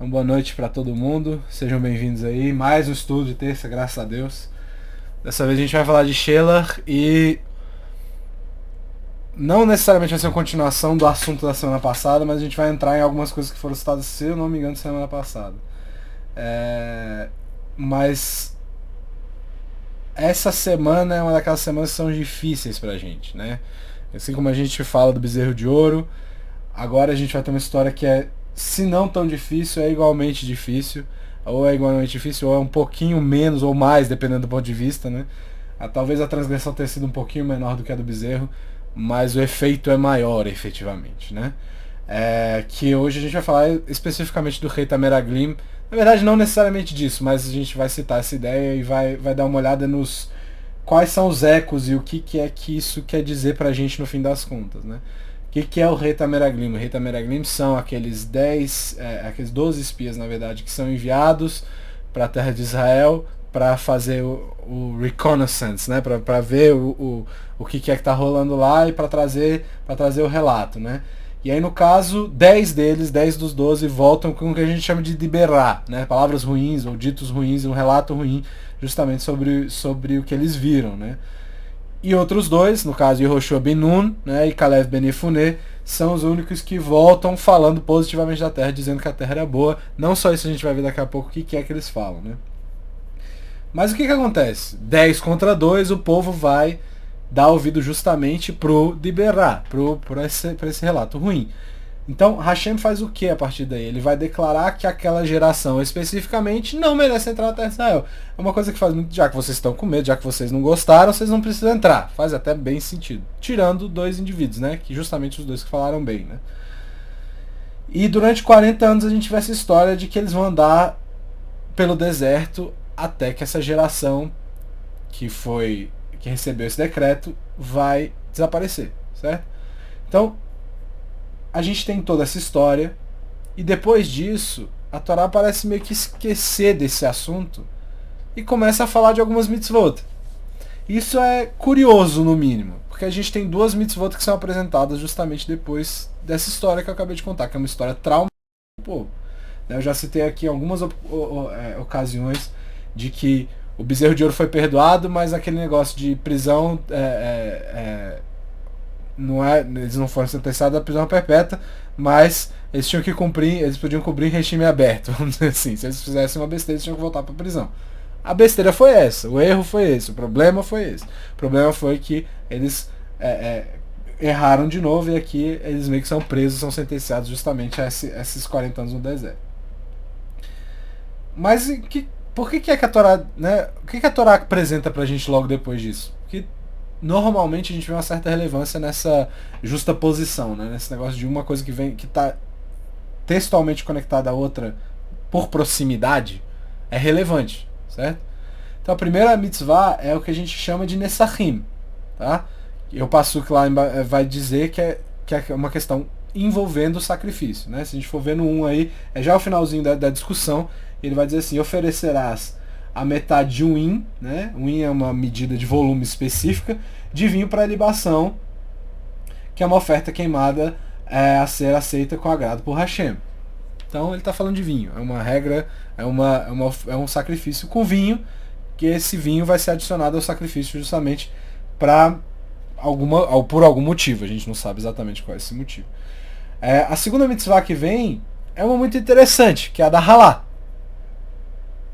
Então, boa noite para todo mundo, sejam bem-vindos aí. Mais um estudo de terça, graças a Deus. Dessa vez a gente vai falar de Shelar e não necessariamente vai ser uma continuação do assunto da semana passada, mas a gente vai entrar em algumas coisas que foram citadas, se eu não me engano, semana passada. Mas essa semana é uma daquelas semanas que são difíceis pra gente, né? Assim como a gente fala do bezerro de ouro, agora a gente vai ter uma história que é, se não tão difícil, é igualmente difícil, ou é igualmente difícil, ou é um pouquinho menos ou mais, dependendo do ponto de vista, né? Talvez a transgressão tenha sido um pouquinho menor do que a do bezerro, mas o efeito é maior, efetivamente, né? Que hoje a gente vai falar especificamente do rei Tameraglim. Na verdade, não necessariamente disso, mas a gente vai citar essa ideia e vai dar uma olhada nos quais são os ecos e o que é que isso quer dizer pra gente no fim das contas, né? O que é o rei Tameraglim? O rei Tameraglim são aqueles 12 espias, na verdade, que são enviados para a terra de Israel para fazer o reconnaissance, né? Para ver o que é que tá rolando lá e para trazer o relato, né? E aí, no caso, 10 dos 12 voltam com o que a gente chama de diberá, né? Palavras ruins ou ditos ruins, um relato ruim, justamente sobre o que eles viram, né? E outros dois, no caso Yehoshua ben Nun, né, e Kalev ben Yefuneh, são os únicos que voltam falando positivamente da terra, dizendo que a terra era boa. Não só isso, a gente vai ver daqui a pouco o que é que eles falam, né? Mas o que acontece? 10 contra 2, o povo vai dar ouvido justamente pro Diberá, pra esse relato ruim. Então Hashem faz o que a partir daí? Ele vai declarar que aquela geração especificamente não merece entrar na terra de Israel. É uma coisa que faz muito, já que vocês estão com medo, já que vocês não gostaram, vocês não precisam entrar. Faz até bem sentido. Tirando 2 indivíduos, né? Que justamente os 2 que falaram bem, né? E durante 40 anos a gente vê essa história de que eles vão andar pelo deserto até que essa geração que recebeu esse decreto vai desaparecer, certo? Então, a gente tem toda essa história e depois disso a Torá parece meio que esquecer desse assunto e começa a falar de algumas mitzvot. Isso é curioso, no mínimo, porque a gente tem 2 mitzvot que são apresentadas justamente depois dessa história que eu acabei de contar, que é uma história traumática do povo. Eu já citei aqui algumas ocasiões de que o bezerro de ouro foi perdoado, mas aquele negócio de prisão eles não foram sentenciados à prisão perpétua, mas eles tinham que cumprir, eles podiam cumprir em regime aberto, vamos dizer assim. Se eles fizessem uma besteira, eles tinham que voltar para a prisão. A besteira foi essa, o erro foi esse, o problema foi esse. O problema foi que eles erraram de novo e aqui eles meio que são presos, são sentenciados justamente a esses 40 anos no deserto. Mas por que é que a Torá, né? O que a Torá apresenta pra gente logo depois disso? Porque normalmente a gente vê uma certa relevância nessa justa posição, né? Nesse negócio de uma coisa que está textualmente conectada à outra por proximidade é relevante, certo? Então a primeira mitzvah é o que a gente chama de Nessachim, tá? Eu passo que lá vai dizer que é uma questão envolvendo o sacrifício, né? Se a gente for ver no 1 aí, é já o finalzinho da discussão, ele vai dizer assim: oferecerás a metade de um hin, né? Um hin é uma medida de volume específica de vinho para libação, que é uma oferta queimada a ser aceita com agrado por Hashem. Então ele está falando de vinho, é uma regra, é um sacrifício com vinho, que esse vinho vai ser adicionado ao sacrifício justamente por algum motivo, a gente não sabe exatamente qual é esse motivo. A segunda mitzvah que vem é uma muito interessante, que é a da Halá.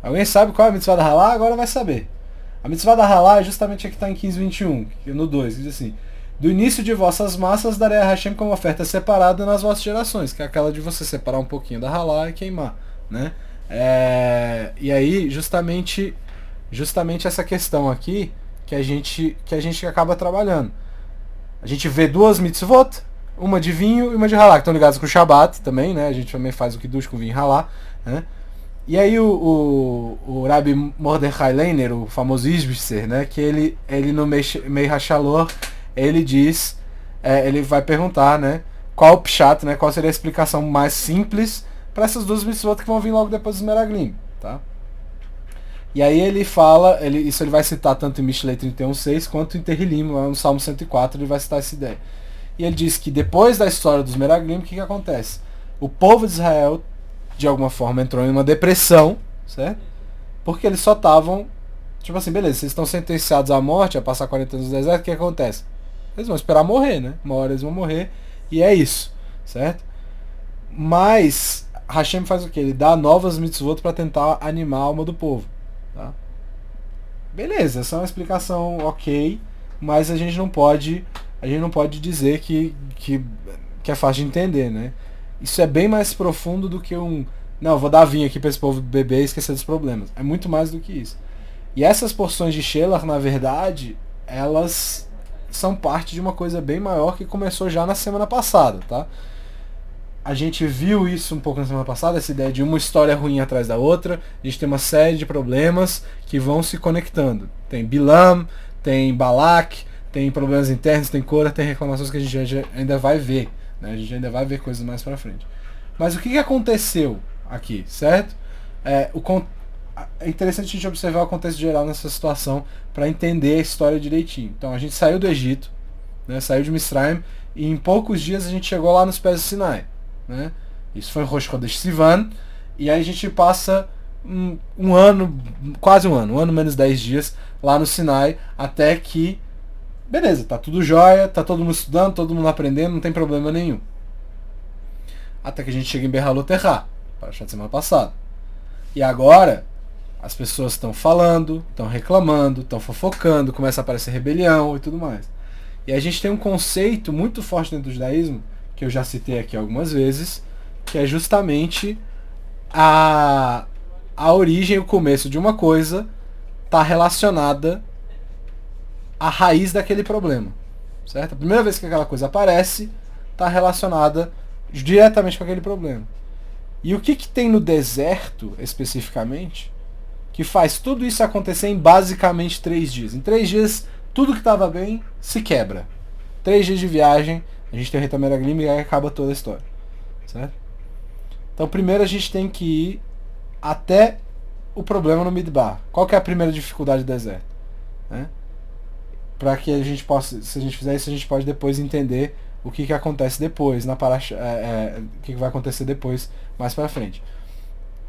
Alguém sabe qual é a mitzvah da Halá? Agora vai saber. A mitzvah da Halá é justamente a que está em 15:21, no 2, que diz assim: do início de vossas massas darei a Hashem como oferta separada nas vossas gerações, que é aquela de você separar um pouquinho da Halá e queimar, né? E aí, justamente essa questão aqui que a gente acaba trabalhando. A gente vê 2 mitzvot, uma de vinho e uma de Halá, que estão ligadas com o Shabat também, né? A gente também faz o Kiddush com vinho e Halá, né? E aí o Rabbi Mordechai Leiner, o famoso Isbisser, né, que ele no Mei Hashalor, ele diz, ele vai perguntar, né, qual o pshat, né, qual seria a explicação mais simples para essas 2 mitzvot que vão vir logo depois dos Meraglim, tá? E aí ele fala, isso ele vai citar tanto em Mishlei 31:6 quanto em Terrilim, lá no Salmo 104, ele vai citar essa ideia. E ele diz que depois da história dos Meraglim, o que acontece? O povo de Israel de alguma forma entrou em uma depressão, certo? Porque eles só estavam, tipo assim, beleza, vocês estão sentenciados à morte, a passar 40 anos no deserto, o que acontece? Eles vão esperar morrer, né? Uma hora eles vão morrer, e é isso, certo? Mas Hashem faz o quê? Ele dá novas mitzvot para tentar animar a alma do povo, tá? Beleza, essa é uma explicação ok, mas a gente não pode dizer que é fácil de entender, né? Isso é bem mais profundo do que não, eu vou dar vinho aqui para esse povo beber e esquecer dos problemas. É muito mais do que isso. E essas porções de Shelach, na verdade, elas são parte de uma coisa bem maior que começou já na semana passada, tá? A gente viu isso um pouco na semana passada, essa ideia de uma história ruim atrás da outra. A gente tem uma série de problemas que vão se conectando. Tem Bilam, tem Balak, tem problemas internos, tem Korah, tem reclamações que a gente ainda vai ver, né? A gente ainda vai ver coisas mais pra frente. Mas o que aconteceu aqui, certo? É interessante a gente observar o contexto geral nessa situação para entender a história direitinho. Então a gente saiu do Egito, né? Saiu de Misraim, e em poucos dias a gente chegou lá nos pés do Sinai. Né? Isso foi em Rosh Chodesh Sivan, e aí a gente passa um ano, quase um ano menos 10 dias lá no Sinai, até que, beleza, tá tudo jóia, tá todo mundo estudando, todo mundo aprendendo, não tem problema nenhum. Até que a gente chega em Behalot Erra, para a semana passada. E agora, as pessoas estão falando, estão reclamando, estão fofocando, começa a aparecer rebelião e tudo mais. E a gente tem um conceito muito forte dentro do judaísmo, que eu já citei aqui algumas vezes, que é justamente a origem, o começo de uma coisa está relacionada à raiz daquele problema, certo? A primeira vez que aquela coisa aparece está relacionada diretamente com aquele problema. E o que tem no deserto, especificamente, que faz tudo isso acontecer em basicamente 3 dias? Em 3 dias, tudo que estava bem se quebra. 3 dias de viagem, a gente tem o Rei Meraglim e aí acaba toda a história, certo? Então primeiro a gente tem que ir até o problema no Midbar. Qual que é a primeira dificuldade do deserto? Né? Para que a gente possa, se a gente fizer isso, a gente pode depois entender o que acontece depois, o que vai acontecer depois, mais para frente.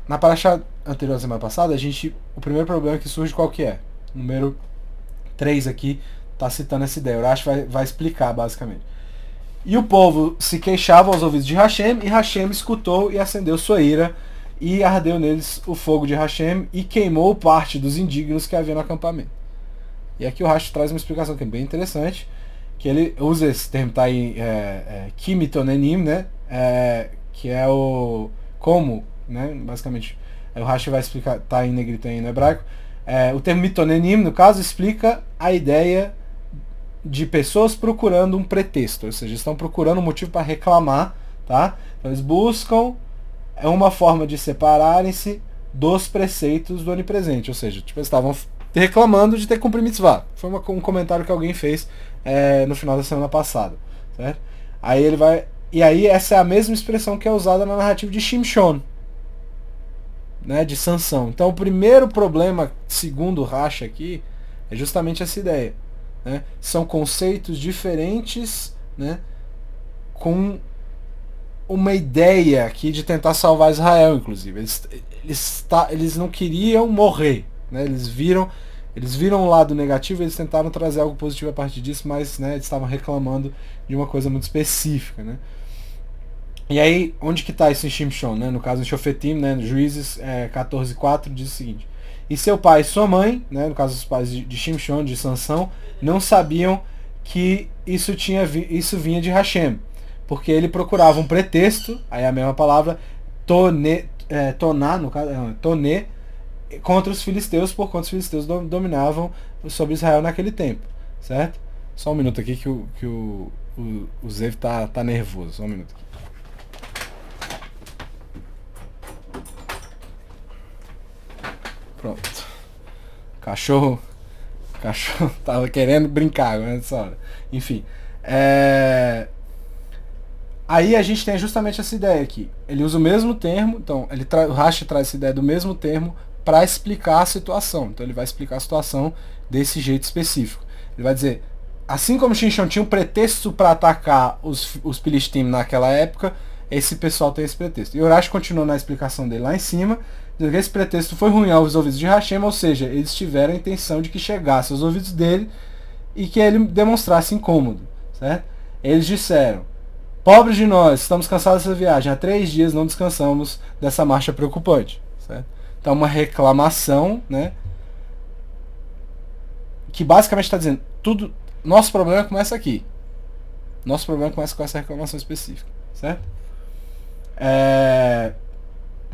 Na paraxá anterior à semana passada, o primeiro problema que surge qual que é? Número 3 aqui está citando essa ideia. O Urash vai explicar basicamente. E o povo se queixava aos ouvidos de Hashem, e Hashem escutou e acendeu sua ira, e ardeu neles o fogo de Hashem, e queimou parte dos indignos que havia no acampamento. E aqui o Rashi traz uma explicação que é bem interessante, que ele usa esse termo, tá aí, kimitonenim, né? Que é o como, né? Basicamente, o Rashi vai explicar, tá em negrito aí no hebraico. O termo mitonenim, no caso, explica a ideia de pessoas procurando um pretexto, ou seja, estão procurando um motivo para reclamar, tá? Então eles buscam uma forma de separarem-se dos preceitos do onipresente, ou seja, tipo, eles estavam reclamando de ter cumprido mitzvah. Foi um comentário que alguém fez no final da semana passada, certo? Aí ele vai, e aí essa é a mesma expressão que é usada na narrativa de Shimshon, né, de Sansão. Então o primeiro problema, segundo o Rashi aqui, é justamente essa ideia. Né? São conceitos diferentes, né, com uma ideia aqui de tentar salvar Israel, inclusive. Eles não queriam morrer. Né? Eles viram o lado negativo e eles tentaram trazer algo positivo a partir disso, mas, né, eles estavam reclamando de uma coisa muito específica. Né? E aí, onde que está isso em Shimshon? Né? No caso, em Shofetim, né, Juízes 14:4, diz o seguinte: e seu pai e sua mãe, né, no caso dos pais de Shimshon, de Sansão, não sabiam que isso vinha de Hashem, porque ele procurava um pretexto, aí é a mesma palavra, toná, no caso, toné, contra os filisteus, por conta os filisteus dominavam sobre Israel naquele tempo, certo? Só um minuto aqui que o Zev tá nervoso, só um minuto aqui. Pronto. Cachorro tava querendo brincar nessa hora. Enfim. Aí a gente tem justamente essa ideia aqui. Ele usa o mesmo termo, então o Rashi traz essa ideia do mesmo termo para explicar a situação. Então ele vai explicar a situação desse jeito específico. Ele vai dizer, assim como Shimshon tinha um pretexto para atacar os Filistim naquela época, esse pessoal tem esse pretexto. E Urashi continua na explicação dele lá em cima, dizendo que esse pretexto foi ruim aos ouvidos de Hashem, ou seja, eles tiveram a intenção de que chegasse aos ouvidos dele e que ele demonstrasse incômodo, certo? Eles disseram: pobres de nós, estamos cansados dessa viagem, há 3 dias não descansamos dessa marcha preocupante, certo? Então uma reclamação, né, que basicamente está dizendo, tudo, nosso problema começa aqui. Nosso problema começa com essa reclamação específica, certo?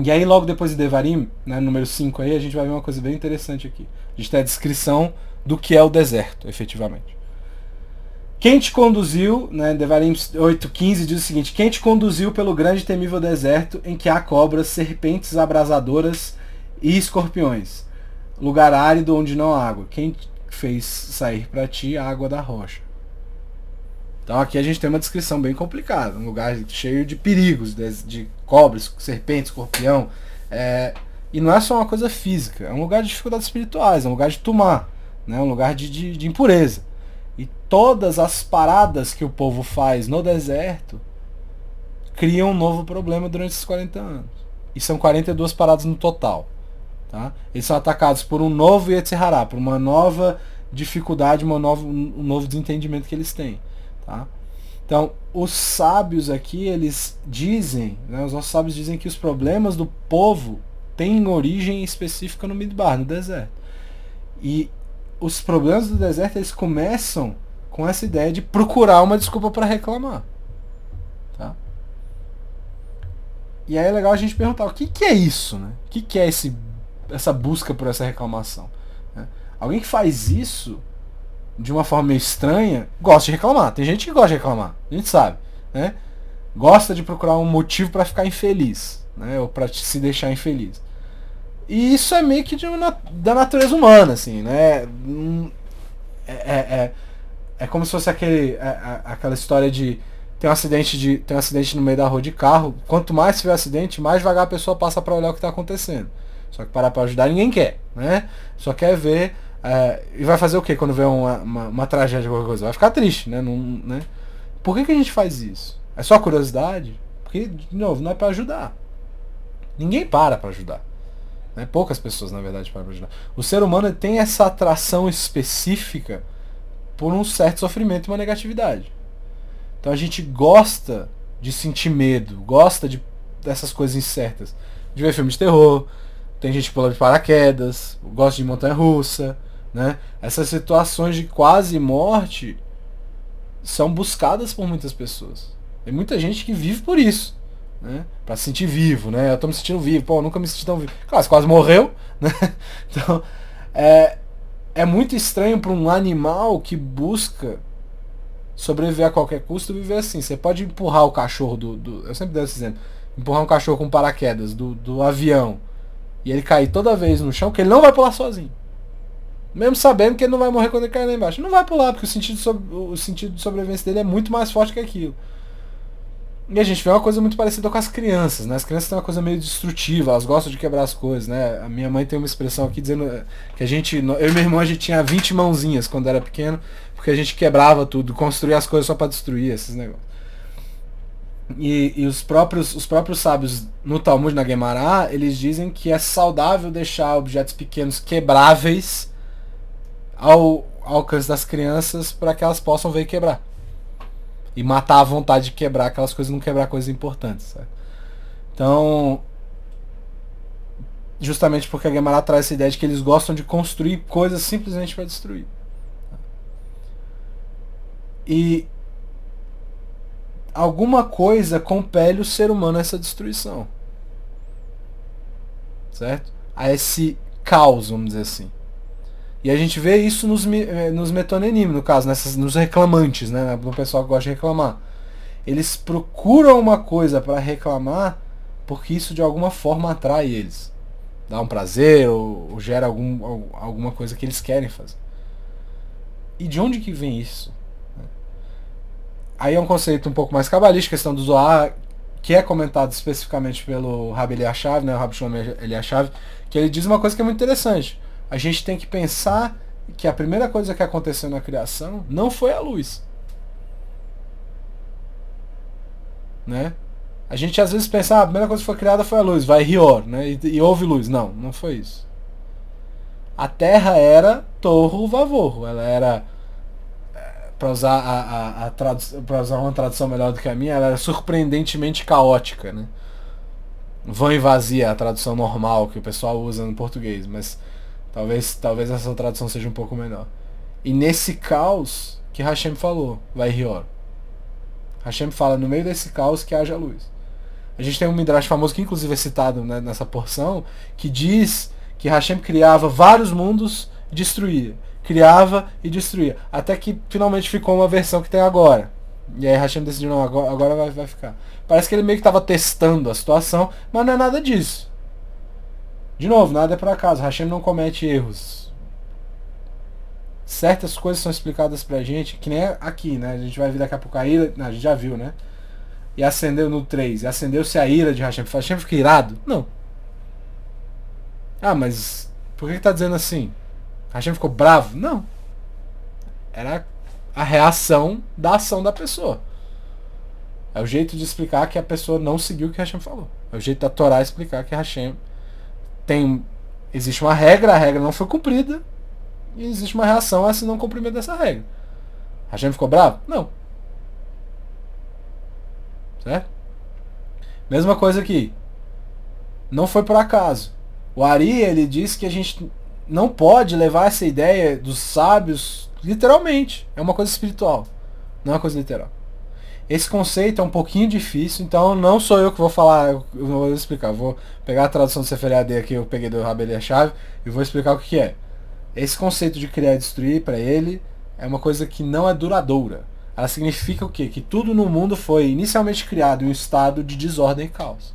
E aí logo depois de Devarim, né, número 5 aí, a gente vai ver uma coisa bem interessante aqui. A gente tem a descrição do que é o deserto, efetivamente. Quem te conduziu, né, Devarim 8:15 diz o seguinte: quem te conduziu pelo grande e temível deserto em que há cobras, serpentes abrasadoras e escorpiões, lugar árido onde não há água. Quem fez sair para ti a água da rocha. Então aqui a gente tem uma descrição bem complicada, um lugar cheio de perigos, de cobras, serpentes, escorpião. E não é só uma coisa física, é um lugar de dificuldades espirituais, é um lugar de tumá, né, um lugar de impureza. E todas as paradas que o povo faz no deserto criam um novo problema durante esses 40 anos. E são 42 paradas no total. Tá? Eles são atacados por um novo Yetzer Hará, por uma nova dificuldade, um novo desentendimento que eles têm. Tá? Então, os sábios aqui, eles dizem, né, os nossos sábios dizem que os problemas do povo têm origem específica no Midbar, no deserto. E os problemas do deserto, eles começam com essa ideia de procurar uma desculpa para reclamar. Tá? E aí é legal a gente perguntar, o que é isso? Né? O que é essa busca por essa reclamação? Né? Alguém que faz isso de uma forma meio estranha, gosta de reclamar. Tem gente que gosta de reclamar, a gente sabe, né? Gosta de procurar um motivo para ficar infeliz, né? Ou para se deixar infeliz. E isso é meio que da natureza humana, assim, né? É como se fosse aquela história de tem um acidente no meio da rua de carro. Quanto mais tiver acidente, mais devagar a pessoa passa para olhar o que está acontecendo. Só que parar para ajudar ninguém quer, né? Só quer ver. E vai fazer o que quando vê uma tragédia ou qualquer coisa? Vai ficar triste, né? Né? Por que a gente faz isso? É só curiosidade? Porque, de novo, não é para ajudar. Ninguém para ajudar. Né? Poucas pessoas, na verdade, param para ajudar. O ser humano tem essa atração específica por um certo sofrimento e uma negatividade. Então a gente gosta de sentir medo, gosta dessas coisas incertas. De ver filmes de terror, tem gente que pula de paraquedas, gosta de montanha-russa. Né? Essas situações de quase morte são buscadas por muitas pessoas. Tem muita gente que vive por isso, né? Pra se sentir vivo, né? Eu tô me sentindo vivo, pô, eu nunca me senti tão vivo. Claro, você quase morreu, né? Então, é muito estranho para um animal que busca sobreviver a qualquer custo viver assim. Você pode empurrar o cachorro eu sempre dou esse exemplo. Empurrar um cachorro com paraquedas do avião e ele cair toda vez no chão, que ele não vai pular sozinho. Mesmo sabendo que ele não vai morrer quando ele cair lá embaixo. Não vai pular, porque o sentido de sobrevivência dele é muito mais forte que aquilo. E a gente vê uma coisa muito parecida com as crianças, né? As crianças têm uma coisa meio destrutiva, elas gostam de quebrar as coisas, né? A minha mãe tem uma expressão aqui dizendo que eu e meu irmão, a gente tinha 20 mãozinhas quando era pequeno, porque a gente quebrava tudo, construía as coisas só para destruir esses negócios. E os próprios sábios no Talmud, na Gemara, eles dizem que é saudável deixar objetos pequenos quebráveis ao alcance das crianças para que elas possam ver e quebrar. E matar a vontade de quebrar aquelas coisas, não quebrar coisas importantes. Sabe? Então, justamente porque a Gemara traz essa ideia de que eles gostam de construir coisas simplesmente para destruir. E alguma coisa compele o ser humano a essa destruição. Certo? A esse caos, vamos dizer assim. E a gente vê isso nos metonenim, no caso, nos reclamantes, né? No pessoal que gosta de reclamar. Eles procuram uma coisa para reclamar porque isso de alguma forma atrai eles. Dá um prazer ou gera alguma coisa que eles querem fazer. E de onde que vem isso? Aí é um conceito um pouco mais cabalístico, questão do Zohar, que é comentado especificamente pelo Rabi Eliashav, né? O Rabi Shlomo Eliashav, que ele diz uma coisa que é muito interessante. A gente tem que pensar que a primeira coisa que aconteceu na criação não foi a luz. Né? A gente às vezes pensa, a primeira coisa que foi criada foi a luz, vai Rior, né? E houve luz. Não, não foi isso. A Terra era torro vavorro, ela era, para usar para usar uma tradução melhor do que a minha, ela era surpreendentemente caótica, né? Vã e vazia, a tradução normal que o pessoal usa no português, mas talvez essa tradução seja um pouco melhor. E nesse caos que Hashem falou, vai Rior. Hashem fala no meio desse caos que haja luz. A gente tem um midrash famoso que inclusive é citado, né, nessa porção, que diz que Hashem criava vários mundos e destruía. Criava e destruía. Até que finalmente ficou uma versão que tem agora. E aí Hashem decidiu, não, agora vai ficar. Parece que ele meio que estava testando a situação, mas não é nada disso. De novo, nada é por acaso. Hashem não comete erros. Certas coisas são explicadas pra gente, que nem aqui, né? A gente vai ver daqui a pouco a ira. Não, a gente já viu, né? E acendeu no 3. E acendeu-se a ira de Hashem. Hashem fica irado? Não. Ah, mas por que tá dizendo assim? Hashem ficou bravo? Não. Era a reação da ação da pessoa. É o jeito de explicar que a pessoa não seguiu o que Hashem falou. É o jeito da Torá explicar que Hashem tem... Existe uma regra, a regra não foi cumprida, e existe uma reação a esse não cumprimento dessa regra. Hashem ficou bravo? Não. Certo? Mesma coisa aqui. Não foi por acaso. O Ari, ele diz que a gente não pode levar essa ideia dos sábios literalmente. É uma coisa espiritual, não é uma coisa literal. Esse conceito é um pouquinho difícil, então não sou eu que vou falar, eu vou explicar. Eu vou pegar a tradução do Sefer AD que eu peguei do Rabeli Chave e vou explicar o que é. Esse conceito de criar e destruir, para ele, é uma coisa que não é duradoura. Ela significa o quê? Que tudo no mundo foi inicialmente criado em um estado de desordem e caos.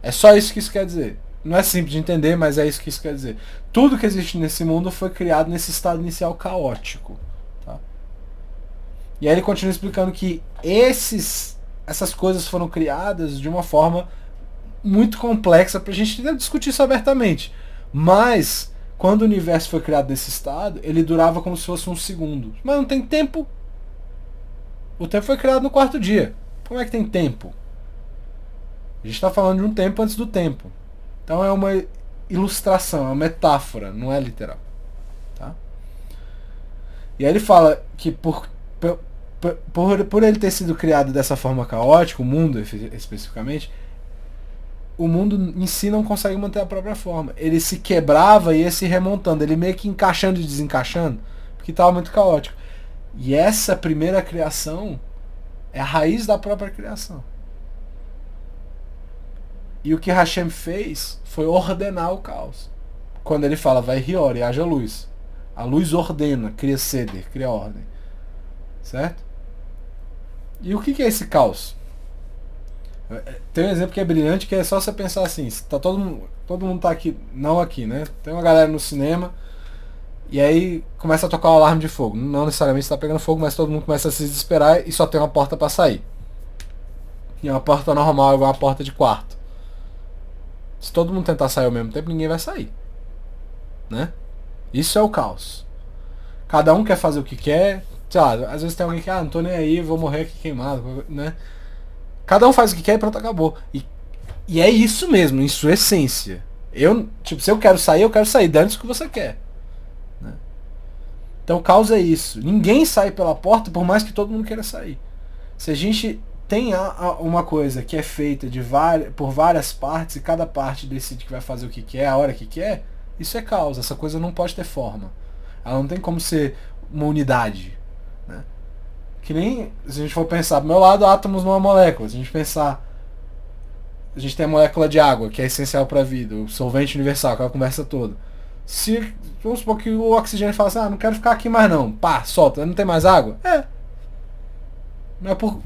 É só isso que isso quer dizer. Não é simples de entender, mas é isso que isso quer dizer. Tudo que existe nesse mundo foi criado nesse estado inicial caótico. Tá? E aí ele continua explicando que essas coisas foram criadas de uma forma muito complexa pra gente discutir isso abertamente. Mas, quando o universo foi criado nesse estado, ele durava como se fosse um segundo. Mas não tem tempo. O tempo foi criado no quarto dia. Como é que tem tempo? A gente está falando de um tempo antes do tempo. Então é uma ilustração, é uma metáfora, não é literal. Tá? E aí ele fala que por ele ter sido criado dessa forma caótica, o mundo especificamente, o mundo em si não consegue manter a própria forma. Ele se quebrava e ia se remontando, ele meio que encaixando e desencaixando, porque estava muito caótico. E essa primeira criação é a raiz da própria criação. E o que Hashem fez foi ordenar o caos. Quando ele fala, vai Rior e haja luz. A luz ordena, cria ceder, cria ordem. Certo? E o que é esse caos? Tem um exemplo que é brilhante, que é só você pensar assim, tá todo mundo tá aqui, não aqui, né? Tem uma galera no cinema, e aí começa a tocar o alarme de fogo. Não necessariamente está pegando fogo, mas todo mundo começa a se desesperar e só tem uma porta para sair. E é uma porta normal, igual uma porta de quarto. Se todo mundo tentar sair ao mesmo tempo, ninguém vai sair. Né? Isso é o caos. Cada um quer fazer o que quer. Sei lá, às vezes tem alguém que, não tô nem aí, vou morrer aqui queimado, né? Cada um faz o que quer e pronto, acabou. E é isso mesmo, em sua essência. Se eu quero sair, dane-se o que você quer. Né? Então o caos é isso. Ninguém sai pela porta, por mais que todo mundo queira sair. Se a gente tem uma coisa que é feita por várias partes, e cada parte decide que vai fazer o que quer, a hora que quer, isso é caos. Essa coisa não pode ter forma. Ela não tem como ser uma unidade. Né? Que nem, se a gente for pensar, do meu lado, átomos numa molécula. Se a gente pensar, a gente tem a molécula de água, que é essencial para a vida, o solvente universal, aquela conversa toda. Vamos supor que o oxigênio fala assim, não quero ficar aqui mais não. Pá, solta, não tem mais água?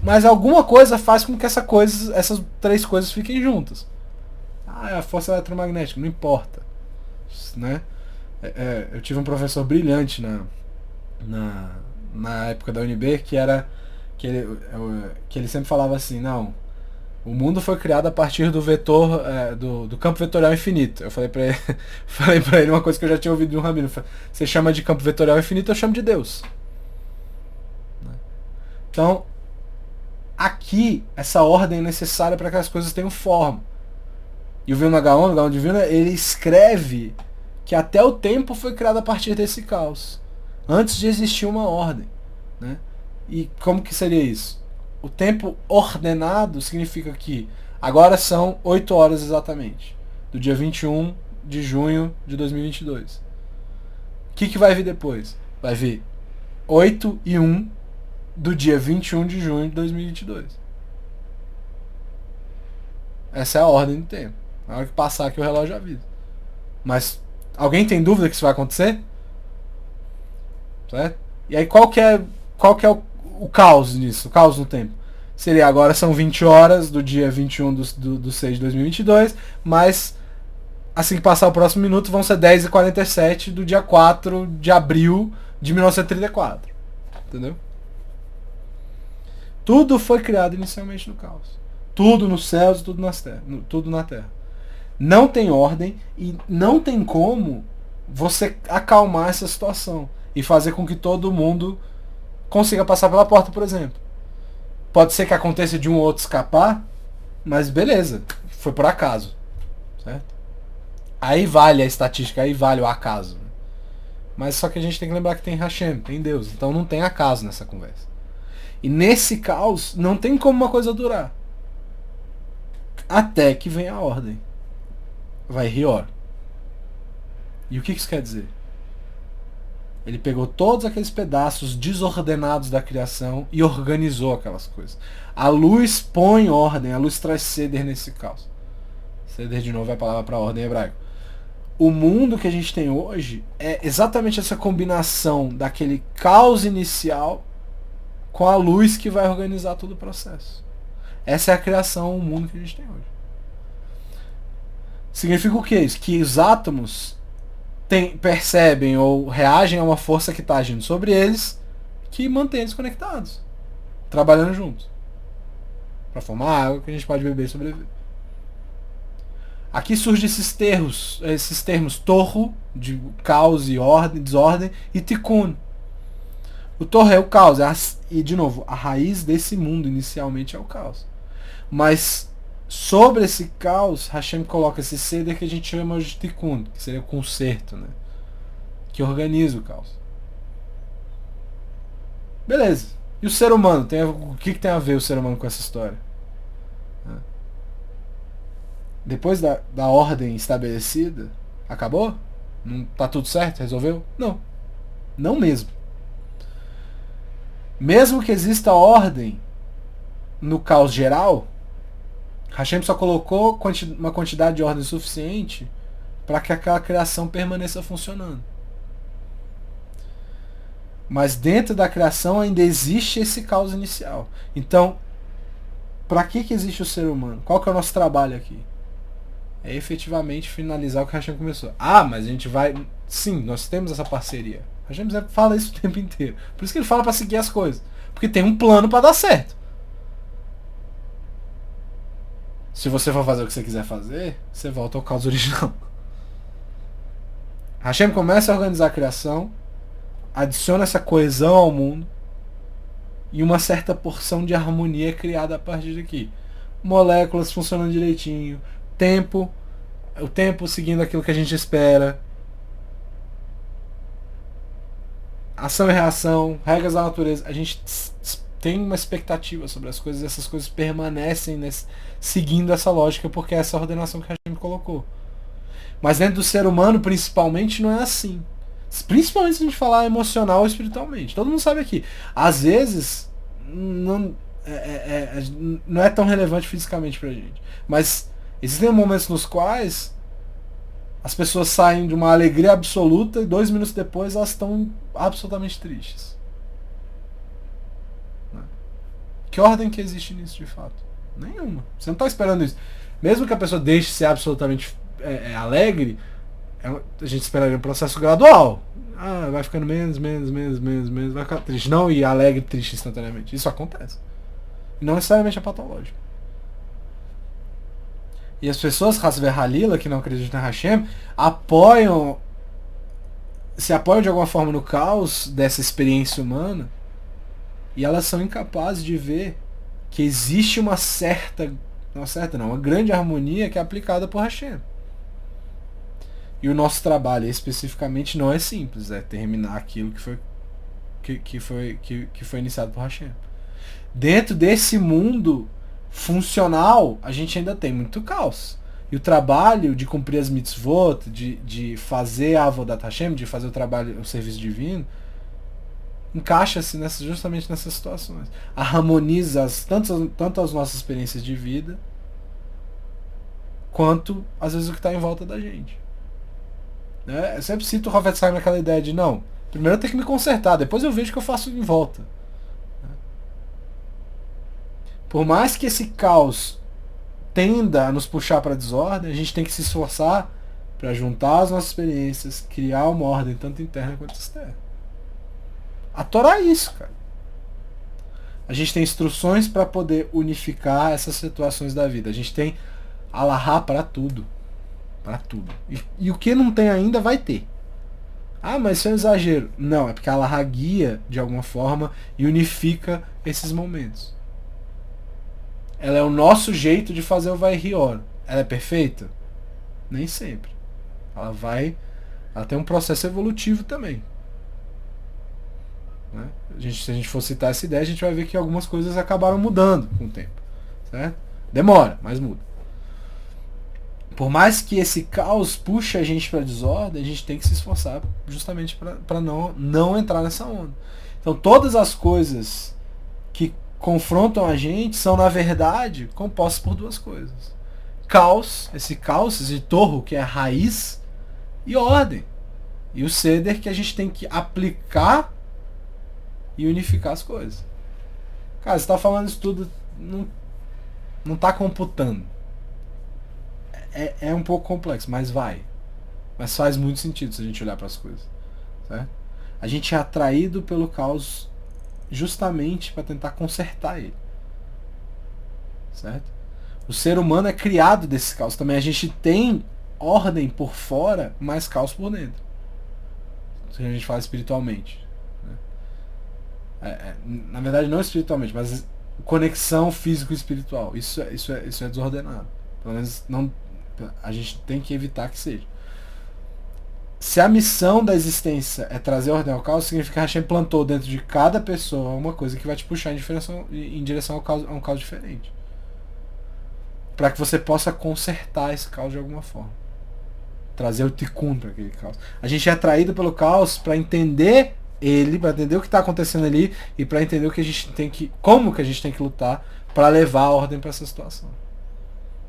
Mas alguma coisa faz com que essas três coisas fiquem juntas. É a força eletromagnética, não importa. Né? Eu tive um professor brilhante na época da UNB, que ele sempre falava assim, não, o mundo foi criado a partir do vetor, do campo vetorial infinito. Eu falei pra ele uma coisa que eu já tinha ouvido de um rabino. Você chama de campo vetorial infinito, eu chamo de Deus. Então, Aqui, essa ordem é necessária para que as coisas tenham forma. E o Vilna Gaon, o Gaon de Vilna, ele escreve que até o tempo foi criado a partir desse caos. Antes de existir uma ordem. Né? E como que seria isso? O tempo ordenado significa que agora são 8 horas exatamente. Do dia 21 de junho de 2022. O que vai vir depois? Vai vir 8 e 1 do dia 21 de junho de 2022. Essa é a ordem do tempo. Na hora que passar aqui o relógio avisa. Mas alguém tem dúvida que isso vai acontecer? Certo? E aí qual que é o caos nisso? O caos no tempo? Seria agora são 20 horas do dia 21 do 6 de 2022, mas assim que passar o próximo minuto vão ser 10h47 do dia 4 de abril de 1934. Entendeu? Tudo foi criado inicialmente no caos. Tudo nos céus e tudo na terra. Não tem ordem e não tem como você acalmar essa situação e fazer com que todo mundo consiga passar pela porta, por exemplo. Pode ser que aconteça de um ou outro escapar, mas beleza, foi por acaso. Certo? Aí vale a estatística, aí vale o acaso. Mas só que a gente tem que lembrar que tem Hashem, tem Deus. Então não tem acaso nessa conversa. E nesse caos, não tem como uma coisa durar. Até que vem a ordem. Vai Rior. E o que isso quer dizer? Ele pegou todos aqueles pedaços desordenados da criação e organizou aquelas coisas. A luz põe ordem, a luz traz ceder nesse caos. Ceder de novo é a palavra para ordem em hebraico. O mundo que a gente tem hoje é exatamente essa combinação daquele caos inicial com a luz que vai organizar todo o processo. Essa é a criação, o mundo que a gente tem hoje. Significa o que isso? Que os átomos percebem ou reagem a uma força que está agindo sobre eles, que mantém eles conectados, trabalhando juntos, para formar água que a gente pode beber e sobreviver. Aqui surgem esses termos torro, de caos e ordem, desordem, e tikkun. O torro é o caos, e de novo, a raiz desse mundo inicialmente é o caos. Mas sobre esse caos, Hashem coloca esse ceder que a gente chama de tikkun, que seria o conserto, né? Que organiza o caos. Beleza. E o ser humano? O que tem a ver o ser humano com essa história? Depois da ordem estabelecida, acabou? Não tá tudo certo? Resolveu? Não. Não mesmo. Mesmo que exista ordem no caos geral, Hashem só colocou uma quantidade de ordem suficiente para que aquela criação permaneça funcionando. Mas dentro da criação ainda existe esse caos inicial. Então, para que existe o ser humano? Qual que é o nosso trabalho aqui? É efetivamente finalizar o que Hashem começou. Mas a gente vai... Sim, nós temos essa parceria. Hashem fala isso o tempo inteiro. Por isso que ele fala para seguir as coisas. Porque tem um plano para dar certo. Se você for fazer o que você quiser fazer, você volta ao caos original. Hashem começa a organizar a criação, adiciona essa coesão ao mundo e uma certa porção de harmonia é criada a partir daqui. Moléculas funcionando direitinho, o tempo seguindo aquilo que a gente espera, ação e reação, regras da natureza. A gente tem uma expectativa sobre as coisas e essas coisas permanecem seguindo essa lógica porque é essa ordenação que a gente colocou. Mas dentro do ser humano, principalmente, não é assim. Principalmente se a gente falar emocional ou espiritualmente. Todo mundo sabe aqui. Às vezes, não é tão relevante fisicamente pra gente. Mas existem momentos nos quais as pessoas saem de uma alegria absoluta e 2 minutos depois elas estão absolutamente tristes. Que ordem que existe nisso de fato? Nenhuma. Você não está esperando isso. Mesmo que a pessoa deixe de ser absolutamente alegre, a gente esperaria um processo gradual. Vai ficando menos, vai ficar triste. Não e alegre triste instantaneamente. Isso acontece. E não necessariamente é patológico. E as pessoas, Hasver Halila, que não acreditam em Hashem, se apoiam de alguma forma no caos dessa experiência humana, e elas são incapazes de ver que existe uma grande harmonia que é aplicada por Hashem. E o nosso trabalho especificamente não é simples, é terminar aquilo que foi iniciado por Hashem. Dentro desse mundo funcional, a gente ainda tem muito caos. E o trabalho de cumprir as mitzvot, de fazer a Avodat Hashem, de fazer o serviço divino, encaixa-se justamente nessas situações. Harmoniza tanto as nossas experiências de vida, quanto às vezes o que está em volta da gente. Né? Eu sempre cito o Hoffetz Haim naquela ideia de não, primeiro eu tenho que me consertar, depois eu vejo o que eu faço em volta. Por mais que esse caos tenda a nos puxar para a desordem, a gente tem que se esforçar para juntar as nossas experiências, criar uma ordem tanto interna quanto externa. A Torá é isso, cara. A gente tem instruções para poder unificar essas situações da vida. A gente tem alahá para tudo. Para tudo. E o que não tem ainda vai ter. Ah, mas isso é um exagero. Não, é porque a alahá guia, de alguma forma, e unifica esses momentos. Ela é o nosso jeito de fazer o Vayhi Or. Ela é perfeita? Nem sempre. Ela tem um processo evolutivo também. Né? Se a gente for citar essa ideia, a gente vai ver que algumas coisas acabaram mudando com o tempo. Certo? Demora, mas muda. Por mais que esse caos puxe a gente para a desordem, a gente tem que se esforçar justamente para não entrar nessa onda. Então todas as coisas que confrontam a gente são, na verdade, compostas por duas coisas. Esse torro que é a raiz, e ordem. E o ceder que a gente tem que aplicar e unificar as coisas. Cara, você está falando isso tudo, não está computando. É um pouco complexo, mas vai. Mas faz muito sentido se a gente olhar para as coisas. Certo? A gente é atraído pelo caos justamente para tentar consertar ele. Certo? O ser humano é criado desse caos também. A gente tem ordem por fora, mas caos por dentro. Se a gente fala espiritualmente. Na verdade não espiritualmente, mas conexão físico-espiritual. Isso é desordenado. Pelo menos não, a gente tem que evitar que seja. Se a missão da existência é trazer ordem ao caos, significa que Hashem plantou dentro de cada pessoa uma coisa que vai te puxar em direção a um caos diferente. Para que você possa consertar esse caos de alguma forma. Trazer o tikkun para aquele caos. A gente é atraído pelo caos para entender ele, para entender o que está acontecendo ali e para entender o que a gente tem como que a gente tem que lutar para levar a ordem para essa situação.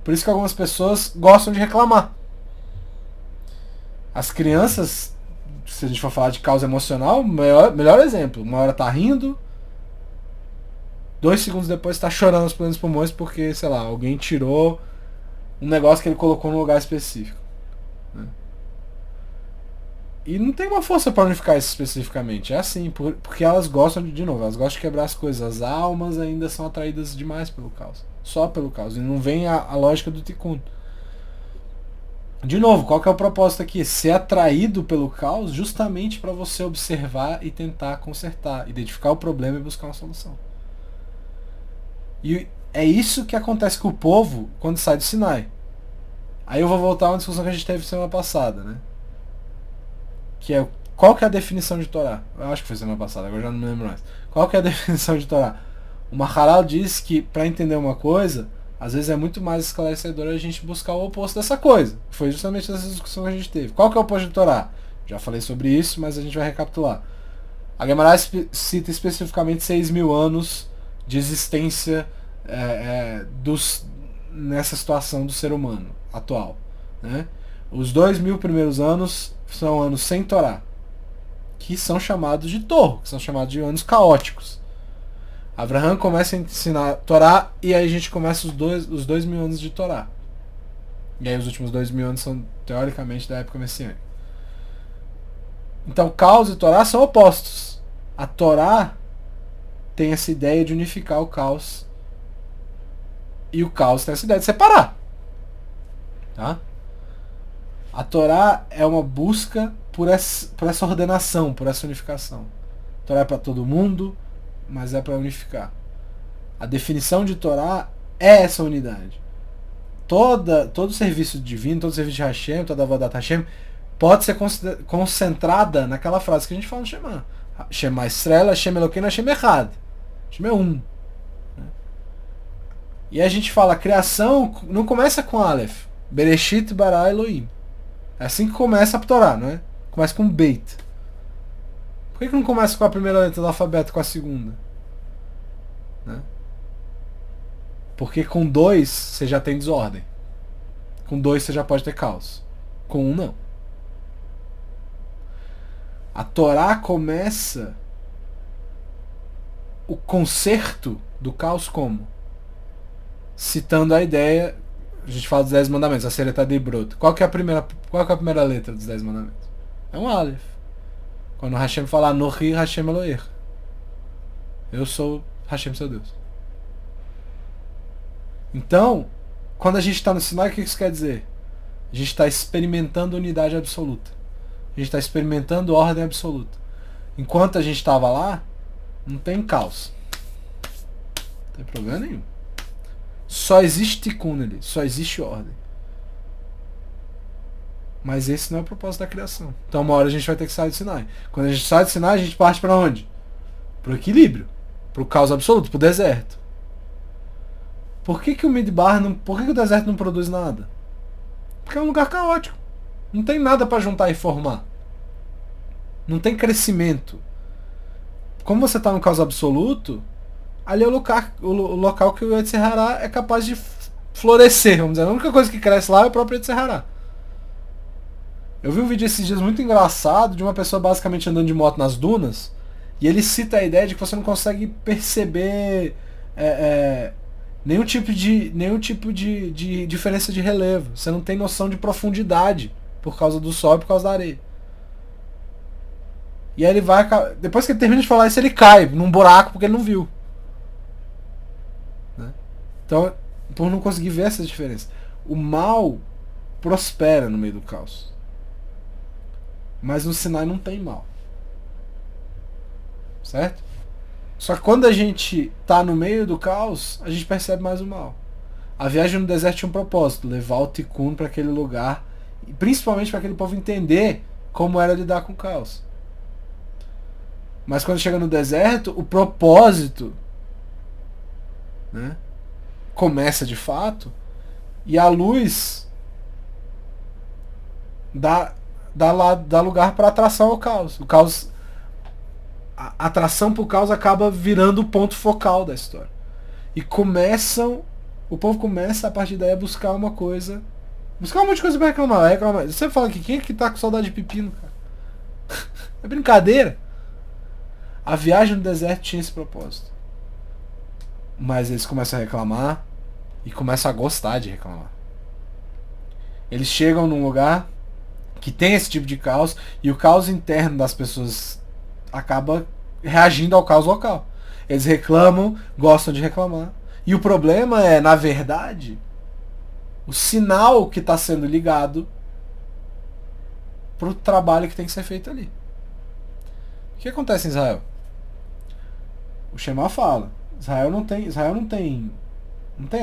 Por isso que algumas pessoas gostam de reclamar. As crianças, se a gente for falar de causa emocional, melhor exemplo. Uma hora tá rindo, 2 segundos depois tá chorando os plenos pulmões porque, sei lá, alguém tirou um negócio que ele colocou num lugar específico. Né? E não tem uma força para unificar isso especificamente. É assim, porque elas gostam, de novo, elas gostam de quebrar as coisas. As almas ainda são atraídas demais pelo caos. Só pelo caos. E não vem a lógica do tikkun. De novo, qual que é o propósito aqui? Ser atraído pelo caos justamente para você observar e tentar consertar, identificar o problema e buscar uma solução. E é isso que acontece com o povo quando sai do Sinai. Aí eu vou voltar a uma discussão que a gente teve semana passada, né? Que é, qual que é a definição de Torá? Eu acho que foi semana passada, agora já não me lembro mais. Qual que é a definição de Torá? O Maharal diz que para entender uma coisa, às vezes é muito mais esclarecedor a gente buscar o oposto dessa coisa. Foi justamente essa discussão que a gente teve. Qual que é o oposto de Torá? Já falei sobre isso, mas a gente vai recapitular. A Gemara cita especificamente 6.000 anos de existência nessa situação do ser humano atual. Né? Os 2.000 primeiros anos são anos sem Torá, que são chamados de torro, que são chamados de anos caóticos. Abraham começa a ensinar Torá e aí a gente começa os 2.000 anos de Torá. E aí os últimos 2.000 anos são teoricamente da época messiânica. Então caos e Torá são opostos. A Torá tem essa ideia de unificar o caos e o caos tem essa ideia de separar. Tá? A Torá é uma busca por essa ordenação, por essa unificação. A Torá é para todo mundo, mas é para unificar. A definição de Torá é essa unidade. Todo serviço divino, todo serviço de Hashem, toda Avodat Hashem, pode ser concentrada naquela frase que a gente fala no Shema. Shema Israel, Hashem Elokeinu, Hashem Echad. Hashem é um. E a gente fala, a criação não começa com Aleph. Bereshit bara Elohim. É assim que começa a Torá, não é? Começa com Beit. Por que não começa com a primeira letra do alfabeto, com a segunda? Né? Porque com 2 você já tem desordem. Com 2 você já pode ter caos. Com 1 não. A Torá começa o concerto do caos como? Citando a ideia, a gente fala dos 10 mandamentos, a Sereta de Brot. Qual que é a primeira letra dos 10 mandamentos? É um Aleph. Quando Hashem fala Nohi Hashem Eloher. Eu sou Hashem, seu Deus. Então, quando a gente está no Sinai, o que isso quer dizer? A gente está experimentando unidade absoluta. A gente está experimentando ordem absoluta. Enquanto a gente estava lá, não tem caos. Não tem problema nenhum. Só existe tikkun ali, só existe ordem. Mas esse não é o propósito da criação. Então uma hora a gente vai ter que sair do Sinai. Quando a gente sai do Sinai, a gente parte para onde? Para o equilíbrio. Para o caos absoluto, para o deserto. Por que o Midbar não. Por que o deserto não produz nada? Porque é um lugar caótico. Não tem nada para juntar e formar. Não tem crescimento. Como você está no caos absoluto, ali é o local que o Yetzer Hará é capaz de florescer, vamos dizer. A única coisa que cresce lá é o próprio Yetzer Hará. Eu vi um vídeo esses dias muito engraçado de uma pessoa basicamente andando de moto nas dunas, e ele cita a ideia de que você não consegue perceber nenhum tipo de diferença de relevo. Você não tem noção de profundidade por causa do sol e por causa da areia. E aí ele vai, depois que ele termina de falar isso, ele cai num buraco porque ele não viu. Né? Então, por não conseguir ver essa diferença. O mal prospera no meio do caos. Mas no Sinai não tem mal. Certo? Só que quando a gente tá no meio do caos, a gente percebe mais o mal. A viagem no deserto tinha um propósito, levar o tikkun para aquele lugar, e principalmente para aquele povo entender como era lidar com o caos. Mas quando chega no deserto, o propósito, né, começa de fato, e a luz dá lugar para atração ao caos. O caos, a atração para o caos acaba virando o ponto focal da história. E o povo começa a partir daí a buscar uma coisa, buscar um monte de coisa para reclamar. Você fala que quem é que tá com saudade de pepino, cara? É brincadeira. A viagem no deserto tinha esse propósito. Mas eles começam a reclamar e começam a gostar de reclamar. Eles chegam num lugar que tem esse tipo de caos, e o caos interno das pessoas acaba reagindo ao caos local. Eles reclamam, gostam de reclamar. E o problema é, na verdade, o sinal que está sendo ligado para o trabalho que tem que ser feito ali. O que acontece em Israel? O Shema fala, Israel não tem